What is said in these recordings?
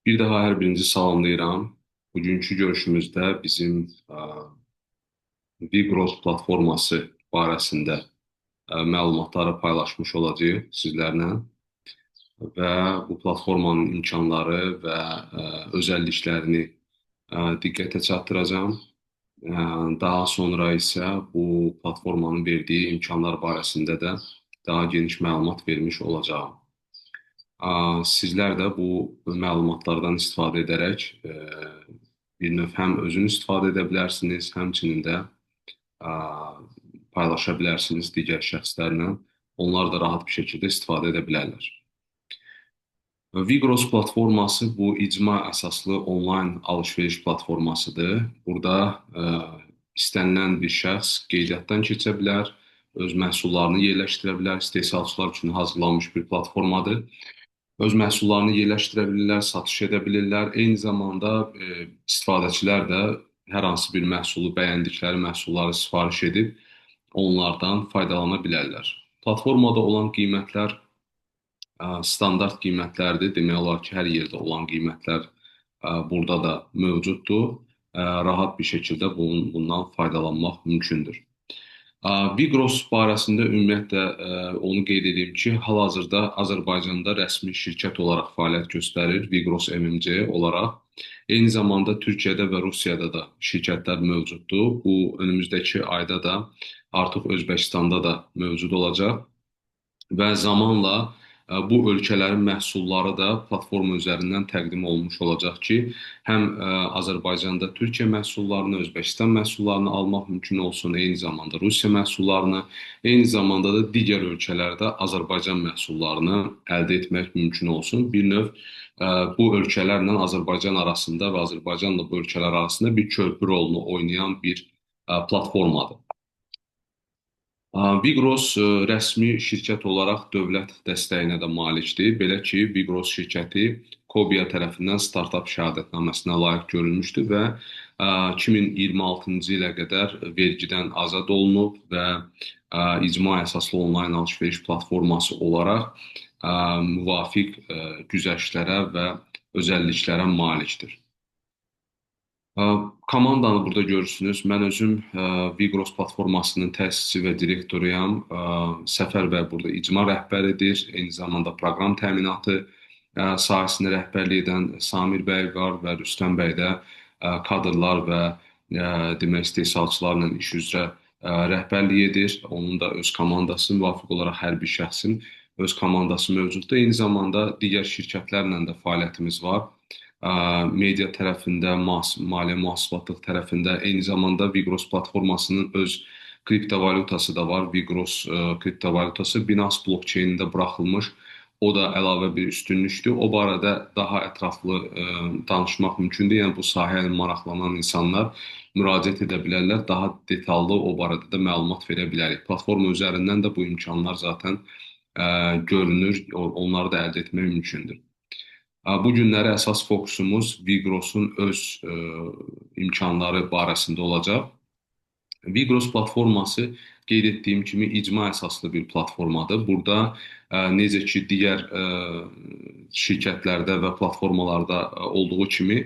Bir daha hər birinizi salamlayıram. Bugünkü görüşümüzdə bizim Vigros platforması barəsində məlumatları paylaşmış olacağıq sizlərlə və bu platformanın imkanları və özəlliklərini diqqətə çatdıracağam. Daha sonra isə bu platformanın verdiyi imkanlar barəsində də daha geniş məlumat vermiş olacağam. Sizlər də bu məlumatlardan istifadə edərək bir növ həm özünüz istifadə edə bilərsiniz, həmçinin də ə, paylaşa bilərsiniz digər şəxslərlə. Onlar da rahat bir şəkildə istifadə edə bilərlər. Vigros platforması bu icma əsaslı onlayn alış-veriş platformasıdır. Burada istənilən bir şəxs qeydiyyatdan keçə bilər, öz məhsullarını yerləşdirə bilər, istehsalçılar üçün hazırlanmış bir platformadır. Öz məhsullarını yerləşdirə bilirlər, satış edə bilirlər. Eyni zamanda istifadəçilər də hər hansı bir məhsulu bəyəndikləri məhsulları sifariş edib onlardan faydalana bilərlər. Platformada olan qiymətlər standart qiymətlərdir. Demək olar ki, hər yerdə olan qiymətlər burada da mövcuddur. Rahat bir şəkildə bundan faydalanmaq mümkündür. Vigros barəsində ümumiyyətlə onu qeyd edeyim ki, hal-hazırda Azərbaycanda rəsmi şirkət olaraq fəaliyyət göstərir, Vigros MMC olaraq. Eyni zamanda Türkiyədə və Rusiyada da şirkətlər mövcuddur. Bu önümüzdəki ayda da artıq Özbəkistanda da mövcud olacaq və zamanla bu ölkələrin məhsulları da platforma üzərindən təqdim olunmuş olacaq ki, həm Azərbaycanda Türkiyə məhsullarını, Özbəkistan məhsullarını almaq mümkün olsun, eyni zamanda Rusiya məhsullarını, eyni zamanda da digər ölkələrdə Azərbaycan məhsullarını əldə etmək mümkün olsun. Bir növ bu ölkələrlə Azərbaycan arasında və Azərbaycanla bu ölkələr arasında bir körpü rolunu oynayan bir platformadır. Vigros rəsmi şirkət olaraq dövlət dəstəyinə də malikdir. Belə ki, Vigros şirkəti Kobia tərəfindən startap şəhadətnaməsinə layiq görülmüşdür və 2026-cı ilə qədər vergidən azad olunub və icma əsaslı onlayn alış-veriş platforması olaraq müvafiq güzəştlərə və özəlliklərə malikdir. Komandanı burada görürsünüz. Mən özüm Vigros platformasının təsisçisi və direktoruyam. Səfər bəy burada icma rəhbəridir. Eyni zamanda proqram təminatı sahəsində rəhbərlik edən Samir bəy var və Rüstəm bəy də kadrlar və demək istehsalçılarla iş üzrə rəhbərlik edir. Onun da öz komandası müvafiq olaraq hər bir şəxsin öz komandası mövcuddur. Eyni zamanda digər şirkətlərlə də fəaliyyətimiz var. Media tərəfində, maliyyə mühasibatlıq tərəfində, eyni zamanda Vigros platformasının öz kriptovalutası da var. Vigros kriptovalutası Binance blockchainində buraxılmış. O da əlavə bir üstünlükdür. O barədə daha ətraflı danışmaq mümkündür. Yəni bu sahəyə maraqlanan insanlar müraciət edə bilərlər. Daha detallı o barədə də məlumat verə bilərik. Platforma üzərindən də bu imkanlar zaten görünür. Onları da əldə etmək mümkündür. Bu günləri əsas fokusumuz Vigrosun öz imkanları barəsində olacaq. Vigros platforması qeyd etdiyim kimi icma əsaslı bir platformadır. Burada necə ki digər şirkətlərdə və platformalarda olduğu kimi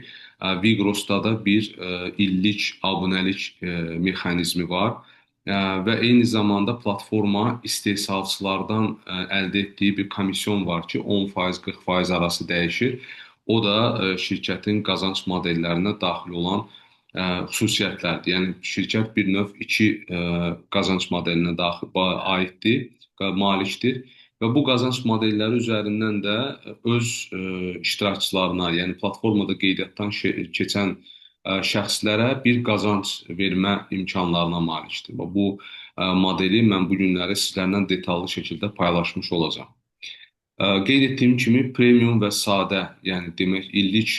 Vigrosda da bir illik abunəlik mexanizmi var. Və eyni zamanda platforma istehsalçılardan əldə etdiyi bir komisyon var ki, 10%, 40% arası dəyişir. O da şirkətin qazanc modellərinə daxil olan xüsusiyyətlərdir. Yəni şirkət bir növ iki qazanc modelinə aiddir, malikdir və bu qazanc modelləri üzərindən də öz iştirakçılarına, yəni platformada qeydiyyatdan keçən şəxslərə bir qazanc vermə imkanlarına malikdir. Və bu modeli mən bu günləri sizlərlə detallı şəkildə paylaşmış olacağam. Qeyd etdiyim kimi premium və sadə, yəni demək illik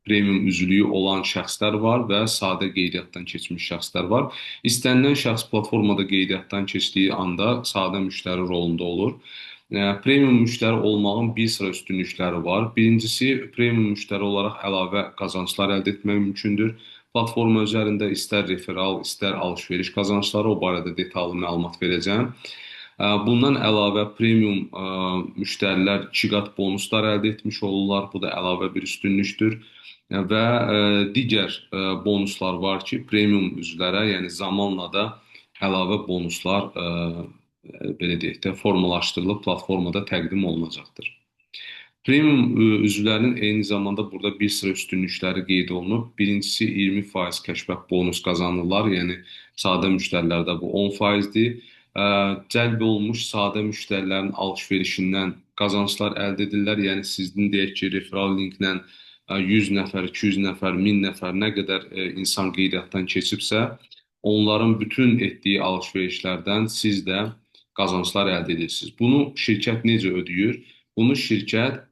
premium üzvlüyü olan şəxslər var və sadə qeydiyyatdan keçmiş şəxslər var. İstənilən şəxs platformada qeydiyyatdan keçdiyi anda sadə müştəri rolunda olur. Premium müştəri olmağın bir sıra üstünlükləri var. Birincisi, premium müştəri olaraq əlavə qazanclar əldə etmək mümkündür. Platforma üzərində istər referal, istər alış-veriş qazancları, o barədə detallı məlumat verəcəm. Bundan əlavə premium müştərilər 2 qat bonuslar əldə etmiş olurlar. Bu da əlavə bir üstünlükdür. Və digər bonuslar var ki, premium üzvlərə, yəni zamanla da əlavə bonuslar belə deyək də formalaşdırılıb platformada təqdim olunacaqdır. Premium üzvlərinin eyni zamanda burada bir sıra üstünlükləri qeyd olunub. Birincisi 20% kəşfiyyat bonus qazanırlar. Yəni sadə müştərilərdə bu 10%dir. Cəlb olunmuş sadə müştərilərin alış-verişindən qazanclar əldə edirlər. Yəni sizin deyək ki, referral linklə 100 nəfər, 200 nəfər, 1000 nəfər nə qədər insan qeydiyyatdan keçibsə, onların bütün etdiyi alış-verişlərdən siz də qazanclar əldə edirsiniz. Bunu şirkət necə ödəyir? Bunu şirkət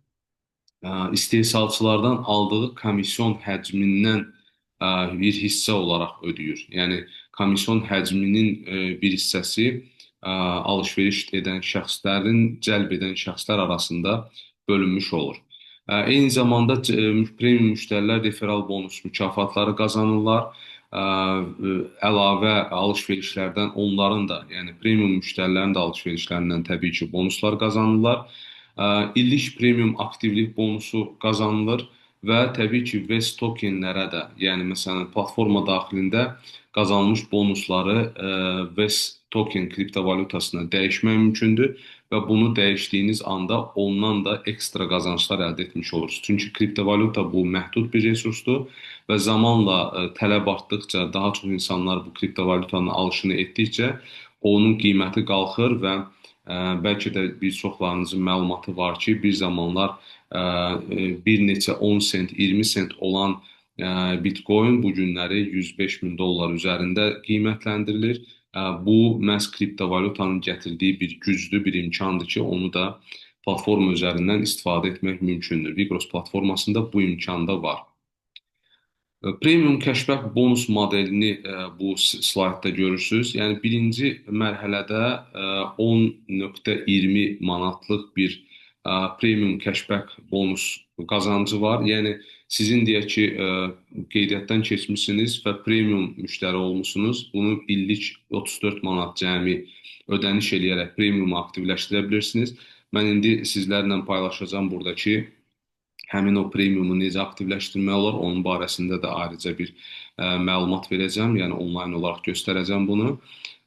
istehsalçılardan aldığı komisyon həcmindən bir hissə olaraq ödəyir. Yəni komisyon həcminin bir hissəsi alış-veriş edən şəxslərin cəlb edən şəxslər arasında bölünmüş olur. Eyni zamanda premium müştərilər referral bonus mükafatları qazanırlar. Əlavə alış-verişlərdən onların da, yəni premium müştərilərin də alış-verişlərindən təbii ki, bonuslar qazanırlar. İllik premium aktivlik bonusu qazanılır və təbii ki, VES tokenlərə də, yəni məsələn platforma daxilində qazanılmış bonusları VES token kriptovalyutasına dəyişmək mümkündür və bunu dəyişdiyiniz anda ondan da ekstra qazanclar əldə etmiş olursunuz. Çünki kriptovalyuta bu məhdud bir resursdur və zamanla tələb artdıqca, daha çox insanlar bu kriptovalyutanın alışını etdikcə onun qiyməti qalxır və bəlkə də bir çoxlarınızın məlumatı var ki, bir zamanlar bir neçə 10 sent, 20 sent olan Bitcoin bu günləri 105 min dollar üzərində qiymətləndirilir. Bu məhz kriptovalyutanın gətirdiyi bir güclü bir imkandır ki, onu da platforma üzərindən istifadə etmək mümkündür. Vigros platformasında bu imkan da var. Premium kəşfiyyat bonus modelini bu slaydda görürsünüz. Yəni birinci mərhələdə 10,20 manatlıq bir premium kəşfiyyat bonus qazancı var. Yəni sizin deyək ki, qeydiyyatdan keçmişsiniz və premium müştəri olmusunuz. Bunu illik 34 manat cəmi ödəniş eləyərək premiumu aktivləşdirə bilirsiniz. Mən indi sizlərlə paylaşacağım buradakı həmin o premiumu necə aktivləşdirmək olar, onun barəsində də ayrıca bir məlumat verəcəm, yəni onlayn olaraq göstərəcəm bunu.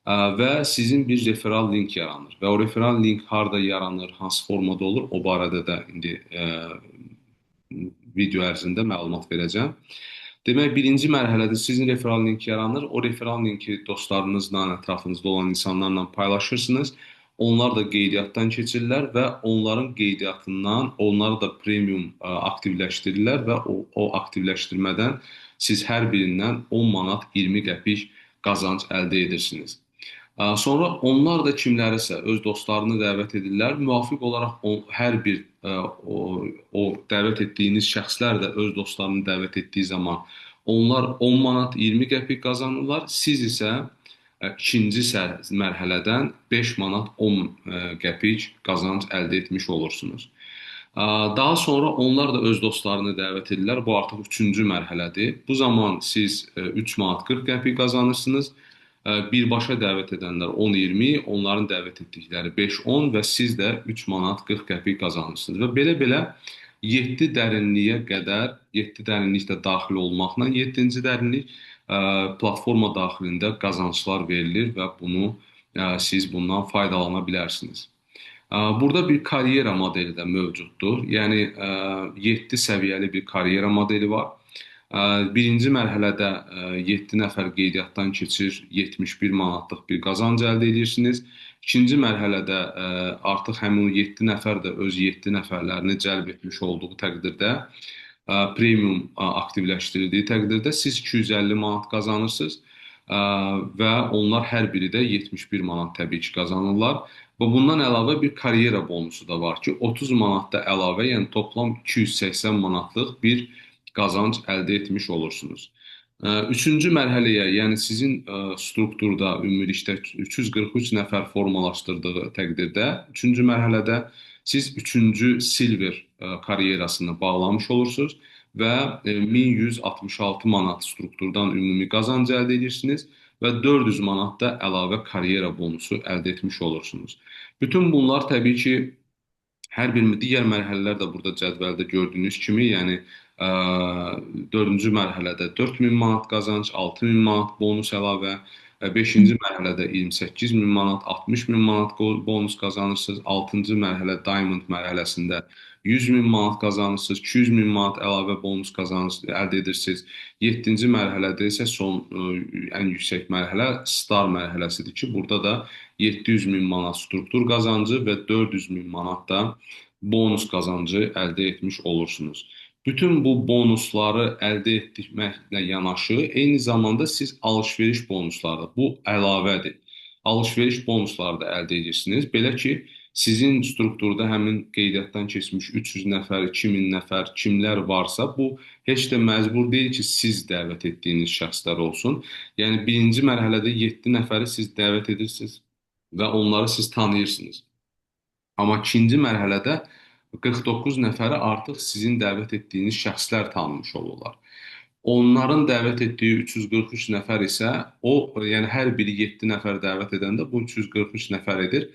Və sizin bir referral link yaranır və o referral link harda yaranır, hansı formada olur, o barədə də indi video ərzində məlumat verəcəm. Demək, birinci mərhələdə sizin referral link yaranır, o referral linki dostlarınızla, ətrafınızda olan insanlarla paylaşırsınız. Onlar da qeydiyyatdan keçirlər və onların qeydiyyatından onları da premium aktivləşdirirlər və o aktivləşdirmədən siz hər birindən 10 manat 20 qəpik qazanc əldə edirsiniz. Sonra onlar da kimlərisə öz dostlarını dəvət edirlər. Müvafiq olaraq hər bir o dəvət etdiyiniz şəxslər də öz dostlarını dəvət etdiyi zaman onlar 10 manat 20 qəpik qazanırlar. Siz isə ikinci mərhələdən 5 manat 10 qəpik qazanc əldə etmiş olursunuz. Daha sonra onlar da öz dostlarını dəvət edirlər. Bu artıq üçüncü mərhələdir. Bu zaman siz 3 manat 40 qəpik qazanırsınız. Birbaşa dəvət edənlər 10-20, onların dəvət etdikləri 5-10 və siz də 3 manat 40 qəpik qazanırsınız. Və belə-belə 7 dərinliyə qədər, 7 dərinlik də daxil olmaqla 7-ci dərinlik platforma daxilində qazanclar verilir və bunu siz bundan faydalana bilərsiniz. Burada bir karyera modeli də mövcuddur. Yəni 7 səviyyəli bir karyera modeli var. Birinci mərhələdə 7 nəfər qeydiyyatdan keçir, 71 manatlıq bir qazanc əldə edirsiniz. İkinci mərhələdə artıq həmin o 7 nəfər də öz 7 nəfərlərini cəlb etmiş olduğu təqdirdə, premium aktivləşdirildiyi təqdirdə siz 250 manat qazanırsınız və onlar hər biri də 71 manat təbii ki qazanırlar. Və bundan əlavə bir karyera bonusu da var ki, 30 manat da əlavə, yəni toplam 280 manatlıq bir qazanc əldə etmiş olursunuz. Üçüncü mərhələyə, yəni sizin strukturda ümumilikdə 343 nəfər formalaşdırdığı təqdirdə, üçüncü mərhələdə siz üçüncü silver karyerasını bağlamış olursunuz və 1166 manat strukturdan ümumi qazanc əldə edirsiniz və 400 manat da əlavə karyera bonusu əldə etmiş olursunuz. Bütün bunlar təbii ki, hər bir digər mərhələlər də burada cədvəldə gördüyünüz kimi, yəni 4-cü mərhələdə 4000 manat qazanc, 6000 manat bonus əlavə, 5-ci mərhələdə 28000 manat, 60000 manat bonus qazanırsınız, 6-cı mərhələ Diamond mərhələsində 100.000 manat qazanırsınız, 200.000 manat əlavə bonus qazanırsınız, əldə edirsiniz. 7-ci mərhələdə isə ən yüksək mərhələ Star mərhələsidir ki, burada da 700.000 manat struktur qazancı və 400.000 manat da bonus qazancı əldə etmiş olursunuz. Bütün bu bonusları əldə etməklə yanaşı, eyni zamanda siz alış-veriş bonusları da, bu əlavədir. Alış-veriş bonusları da əldə edirsiniz. Belə ki, sizin strukturda həmin qeydiyyatdan keçmiş 300 nəfər, 2000 nəfər kimlər varsa, bu heç də məcbur deyil ki, siz dəvət etdiyiniz şəxslər olsun. Yəni birinci mərhələdə 7 nəfəri siz dəvət edirsiniz və onları siz tanıyırsınız. Amma ikinci mərhələdə 49 nəfəri artıq sizin dəvət etdiyiniz şəxslər tanımış olurlar. Onların dəvət etdiyi 343 nəfər isə yəni hər biri 7 nəfər dəvət edəndə bu 343 nəfər edir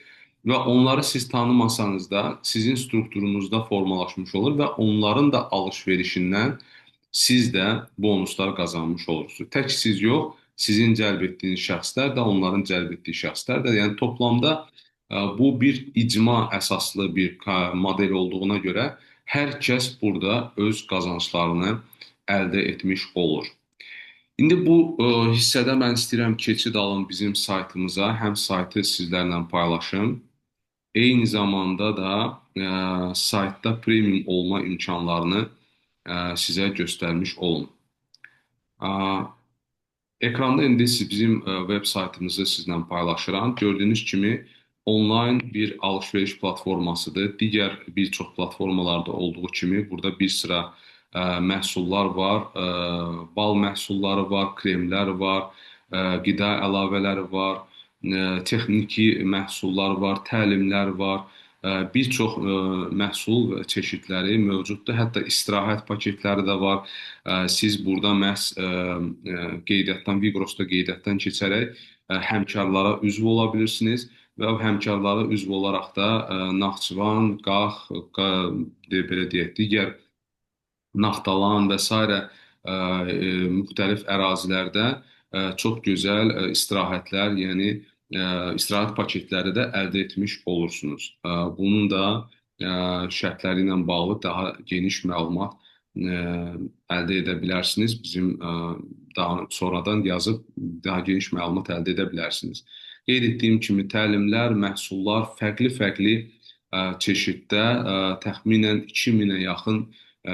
və onları siz tanımasanız da sizin strukturunuzda formalaşmış olur və onların da alış-verişindən siz də bonuslar qazanmış olursunuz. Tək siz yox, sizin cəlb etdiyiniz şəxslər də, onların cəlb etdiyi şəxslər də, yəni toplamda bu bir icma əsaslı bir model olduğuna görə hər kəs burada öz qazanclarını əldə etmiş olur. İndi bu hissədə mən istəyirəm keçid alım bizim saytımıza, həm saytı sizlərlə paylaşım, eyni zamanda da saytda premium olma imkanlarını sizə göstərmiş olum. Ekranda indi bizim web saytımızı sizlə paylaşıram. Gördüyünüz kimi onlayn bir alış-veriş platformasıdır. Digər bir çox platformalarda olduğu kimi burada bir sıra məhsullar var, bal məhsulları var, kremlər var, qida əlavələri var, texniki məhsullar var, təlimlər var. Bir çox məhsul çeşidləri mövcuddur. Hətta istirahət paketləri də var. Siz burada məhz qeydiyyatdan, Viqrosda qeydiyyatdan keçərək həmkarlara üzv ola bilirsiniz və həmkarlara üzv olaraq da Naxçıvan, Qax, belə deyək, digər Naftalan və s. Müxtəlif ərazilərdə çox gözəl istirahətlər, yəni istirahət paketləri də əldə etmiş olursunuz. Bunun da şərtləri ilə bağlı daha geniş məlumat əldə edə bilərsiniz. Bizim daha sonradan yazıb daha geniş məlumat əldə edə bilərsiniz. Qeyd etdiyim kimi təlimlər, məhsullar fərqli-fərqli çeşiddə təxminən 2000-ə yaxın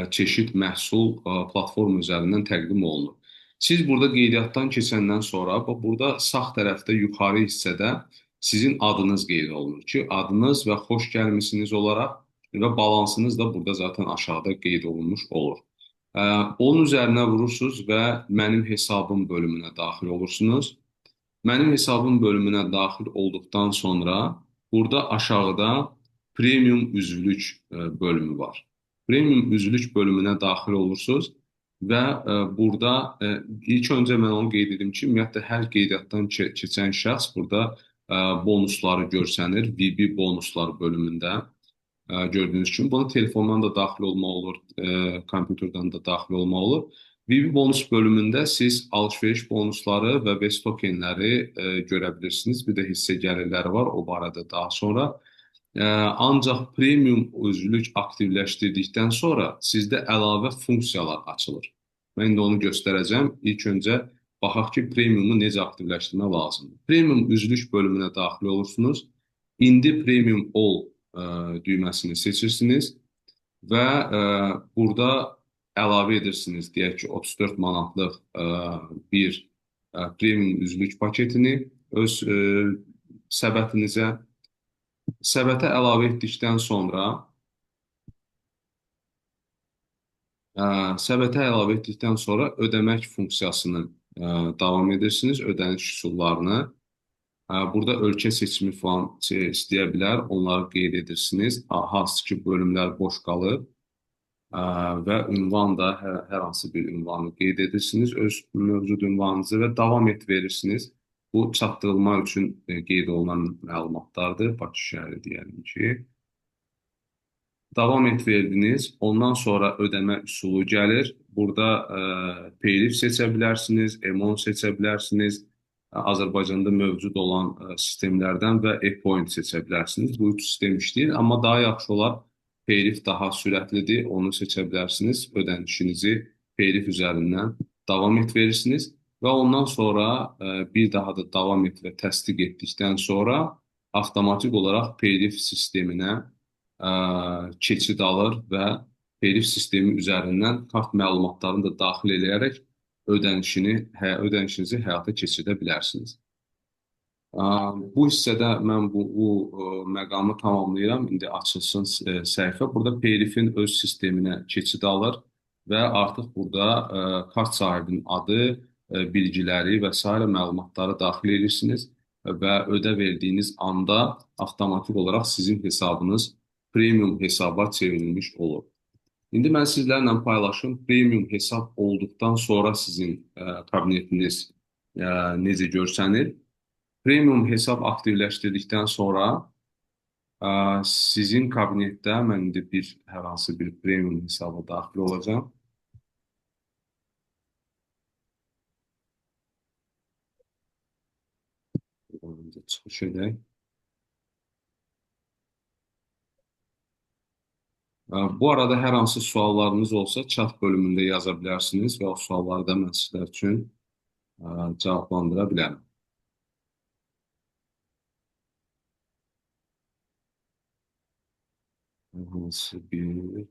çeşid məhsul platforma üzərindən təqdim olunur. Siz burada qeydiyyatdan keçəndən sonra, burada sağ tərəfdə yuxarı hissədə sizin adınız qeyd olunur ki, adınız və xoş gəlmisiniz olaraq və balansınız da burada zaten aşağıda qeyd olunmuş olur. Onun üzərinə vurursunuz və mənim hesabım bölümünə daxil olursunuz. Mənim hesabım bölümünə daxil olduqdan sonra burada aşağıda premium üzvlük bölümü var. Premium üzvlük bölümünə daxil olursunuz və burada ilk öncə mən onu qeyd edim ki, ümumiyyətlə hər qeydiyyatdan keçən şəxs burada bonusları görsənir, VB bonuslar bölümündə gördüyünüz kimi. Buna telefondan da daxil olmaq olur, kompüterdən də daxil olmaq olur. VB bonus bölümündə siz alış-veriş bonusları və VES tokenləri görə bilirsiniz. Bir də hissə gəlirləri var, o barədə daha sonra. Ancaq premium üzvlük aktivləşdirdikdən sonra sizdə əlavə funksiyalar açılır. Mən indi onu göstərəcəm. İlk öncə baxaq ki, premiumu necə aktivləşdirmək lazımdır. Premium üzvlük bölümünə daxil olursunuz. İndi premium ol düyməsini seçirsiniz və burada əlavə edirsiniz, deyək ki, 34 manatlıq bir premium üzvlük paketini öz səbətinizə. Səbətə əlavə etdikdən sonra ödəmək funksiyasını davam edirsiniz, ödəniş üsullarını. Burada ölkə seçimi falan istəyə bilər, onları qeyd edirsiniz. Hansı ki, bölümlər boş qalır və ünvan da hər hansı bir ünvanı qeyd edirsiniz, öz mövcud ünvanınızı və davam et verirsiniz. Bu çatdırılma üçün qeyd olunan məlumatlardır. Bakı şəhəri deyəlim ki. Davam et verdiniz. Ondan sonra ödəmə üsulu gəlir. Burada Paylif seçə bilərsiniz, Emon seçə bilərsiniz. Azərbaycanda mövcud olan sistemlərdən və e-point seçə bilərsiniz. Bu üç sistem işləyir, amma daha yaxşı olar Paylif daha sürətlidir. Onu seçə bilərsiniz. Ödənişinizi Paylif üzərindən davam et verirsiniz və ondan sonra bir daha da davam et və təsdiq etdikdən sonra avtomatik olaraq Paylif sisteminə keçid alır və verif sistemi üzərindən kart məlumatlarını da daxil edərək ödənişinizi həyata keçirə bilərsiniz. Bu hissədə mən bu məqamı tamamlayıram. İndi açılsın səhifə. Burada Paylifin öz sisteminə keçid alır və artıq burada kart sahibinin adı, bilgiləri və s. məlumatları daxil edirsiniz və ödə verdiyiniz anda avtomatik olaraq sizin hesabınız premium hesaba çevrilmiş olur. İndi mən sizlərlə paylaşım, premium hesab olduqdan sonra sizin kabinetiniz necə görsənir. Premium hesab aktivləşdirdikdən sonra sizin kabinetdə mən indi hər hansı bir premium hesaba daxil olacağam. Çıxış edək. Bu arada hər hansı suallarınız olsa chat bölümündə yaza bilərsiniz və o sualları da mən sizlər üçün cavablandıra bilərəm. Hansı bir...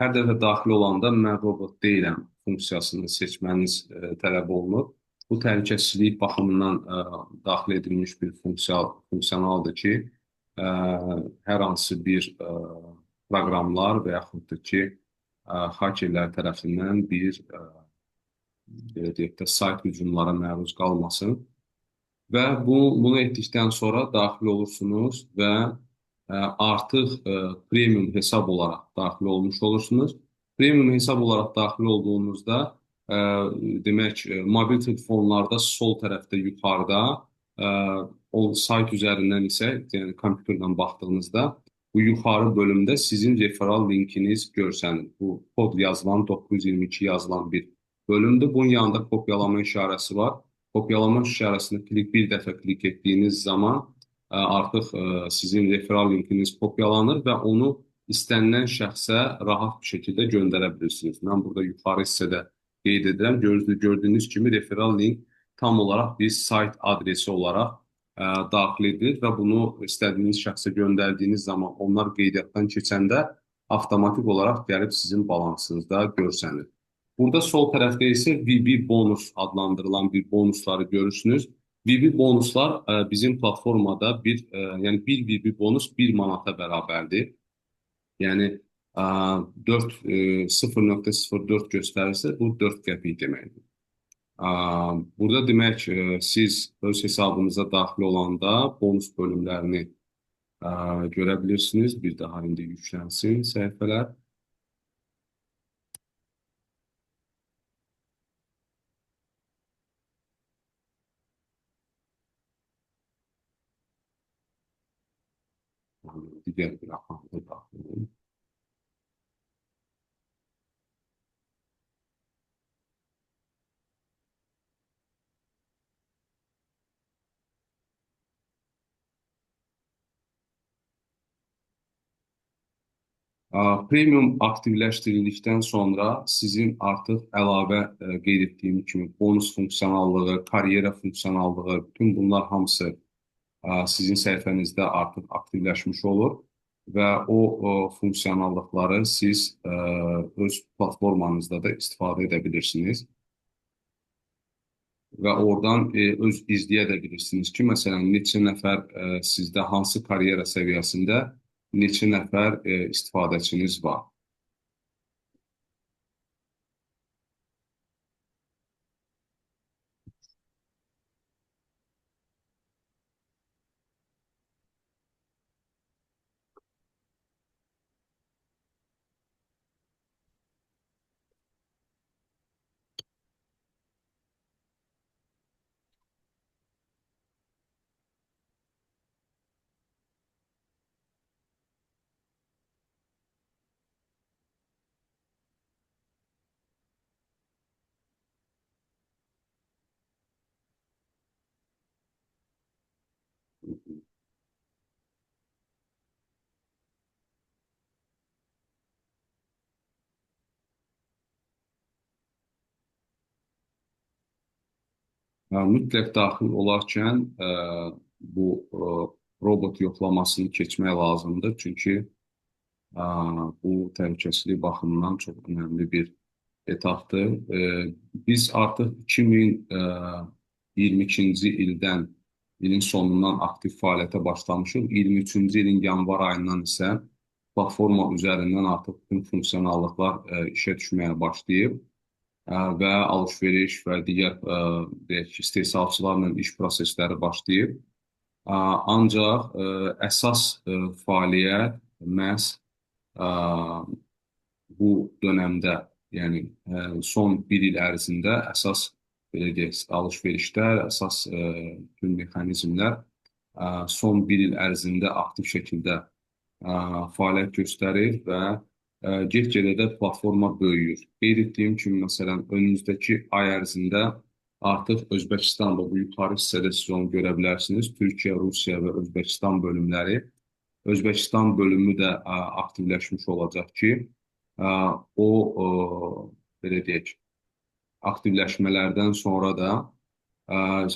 Hər dəfə daxil olanda mən robot deyiləm funksiyasını seçməniz tələb olunur. Bu təhlükəsizlik baxımından daxil edilmiş bir funksiyonaldır ki, hər hansı bir proqramlar və yaxud da ki, hakerlər tərəfindən belə deyək də, sayt hücumlara məruz qalmasın. Və bunu etdikdən sonra daxil olursunuz və artıq premium hesab olaraq daxil olmuş olursunuz. Premium hesab olaraq daxil olduğunuzda demək, mobil telefonlarda sol tərəfdə yuxarıda o sayt üzərindən isə, yəni kompüterdən baxdığınızda bu yuxarı bölümdə sizin referal linkiniz görsənir. Bu kod yazılan, 922 yazılan bir bölümdür. Bunun yanında kopyalama işarəsi var. Kopyalama işarəsini bir dəfə klik etdiyiniz zaman artıq sizin referal linkiniz kopyalanır və onu istənilən şəxsə rahat bir şəkildə göndərə bilirsiniz. Mən burada yuxarı hissədə qeyd edirəm. Gördüyünüz kimi referal link tam olaraq bir sayt adresi olaraq daxil edilir və bunu istədiyiniz şəxsə göndərdiyiniz zaman onlar qeydiyyatdan keçəndə avtomatik olaraq gəlib sizin balansınızda görsənir. Burada sol tərəfdə isə VB bonus adlandırılan bir bonusları görürsünüz. VB bonuslar bizim platformada yəni bir VB bonus 1 manata bərabərdir. Yəni 0.04 göstərirsə bu 4 qəpik deməkdir. Burada demək siz öz hesabınıza daxil olanda bonus bölümlərini görə bilirsiniz. Bir daha indi yüklənsin səhifələr. Digər bir axamda daxil olun. Premium aktivləşdirildikdən sonra sizin artıq əlavə qeyd etdiyim kimi bonus funksiyonallığı, karyera funksiyonallığı, bütün bunlar hamısı sizin səhifənizdə artıq aktivləşmiş olur və o funksiyonallıqları siz öz platformanızda da istifadə edə bilirsiniz. Və oradan öz izləyə də bilirsiniz ki, məsələn, neçə nəfər sizdə hansı karyera səviyyəsində neçə nəfər istifadəçiniz var. Mütləq daxil olarkən bu robot yoxlamasını keçmək lazımdır. Çünki bu təhlükəsizlik baxımından çox önəmli bir etapdır. Biz artıq 2022-ci ildən, ilin sonundan aktiv fəaliyyətə başlamışıq. 23-cü ilin yanvar ayından isə platforma üzərindən artıq bütün funksionallıqlar işə düşməyə başlayıb və alış-veriş və digər deyək ki, istehsalçılarla iş prosesləri başlayıb. Ancaq əsas fəaliyyət məhz bu dönəmdə, yəni son bir il ərzində əsas belə deyək, alış-verişlər, əsas bütün mexanizmlər son bir il ərzində aktiv şəkildə fəaliyyət göstərir və get-gedə də platforma böyüyür. Qeyd etdiyim kimi, məsələn, önümüzdəki ay ərzində artıq Özbəkistanda bu yuxarı hissədə siz onu görə bilərsiniz. Türkiyə, Rusiya və Özbəkistan bölümləri. Özbəkistan bölümü də aktivləşmiş olacaq ki, belə deyək, aktivləşmələrdən sonra da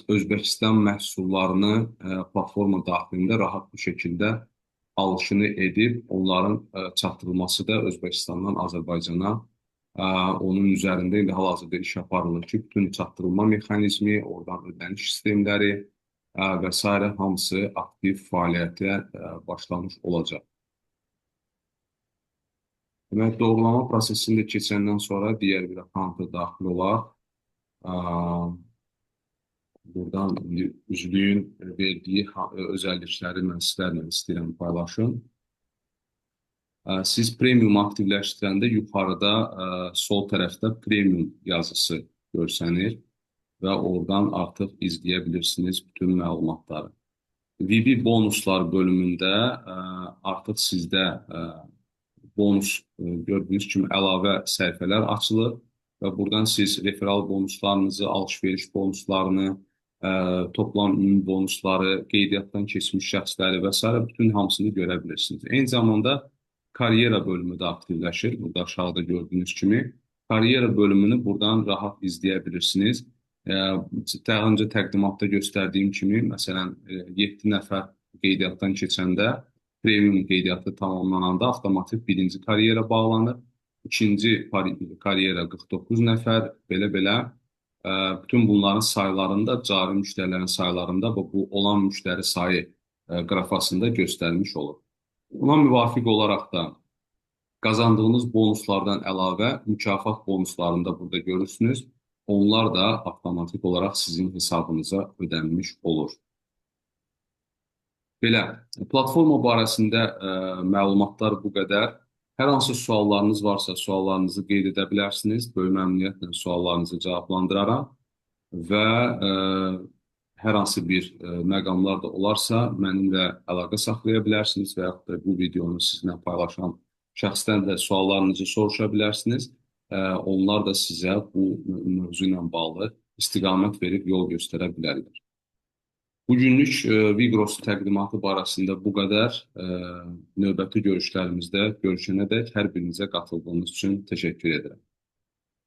Özbəkistan məhsullarını platforma daxilində rahat bir şəkildə alışını edib, onların çatdırılması da Özbəkistandan Azərbaycana onun üzərində indi hal-hazırda iş aparılır ki, bütün çatdırılma mexanizmi, oradan ödəniş sistemləri və s. hamısı aktiv fəaliyyətə başlamış olacaq. Demək, doğrulama prosesində keçəndən sonra digər bir akkauntda daxil olar. Buradan üzvlüyün verdiyi özəllikləri mən sizlərlə istəyirəm paylaşım. Siz premium aktivləşdirəndə yuxarıda sol tərəfdə premium yazısı görsənir və oradan artıq izləyə bilirsiniz bütün məlumatları. VB bonuslar bölümündə artıq sizdə bonus gördüyünüz kimi əlavə səhifələr açılır və buradan siz referal bonuslarınızı, alış-veriş bonuslarını, toplam ümumi bonusları, qeydiyyatdan keçmiş şəxsləri və s. bütün hamısını görə bilirsiniz. Eyni zamanda karyera bölümü də aktivləşir. Burada aşağıda gördüyünüz kimi karyera bölümünü buradan rahat izləyə bilirsiniz. Daha öncə təqdimatda göstərdiyim kimi, məsələn, 7 nəfər qeydiyyatdan keçəndə premium qeydiyyatı tamamlananda avtomatik birinci karyera bağlanır. İkinci karyera 49 nəfər, belə-belə bütün bunların saylarında, cari müştərilərin saylarında bu olan müştəri sayı qrafasında göstərilmiş olur. Buna müvafiq olaraq da qazandığınız bonuslardan əlavə mükafat bonuslarını da burada görürsünüz. Onlar da avtomatik olaraq sizin hesabınıza ödənmiş olur. Belə, platforma barəsində məlumatlar bu qədər. Hər hansı suallarınız varsa, suallarınızı qeyd edə bilərsiniz. Böyük məmnuniyyətlə suallarınızı cavablandıraram və hər hansı bir məqamlar da olarsa, mənimlə əlaqə saxlaya bilərsiniz və yaxud da bu videonu sizinlə paylaşan şəxsdən də suallarınızı soruşa bilərsiniz. Onlar da sizə bu mövzu ilə bağlı istiqamət verib yol göstərə bilərlər. Bugünlük Vigros təqdimatı barəsində bu qədər. Növbəti görüşlərimizdə görüşənədək hər birinizə qatıldığınız üçün təşəkkür edirəm.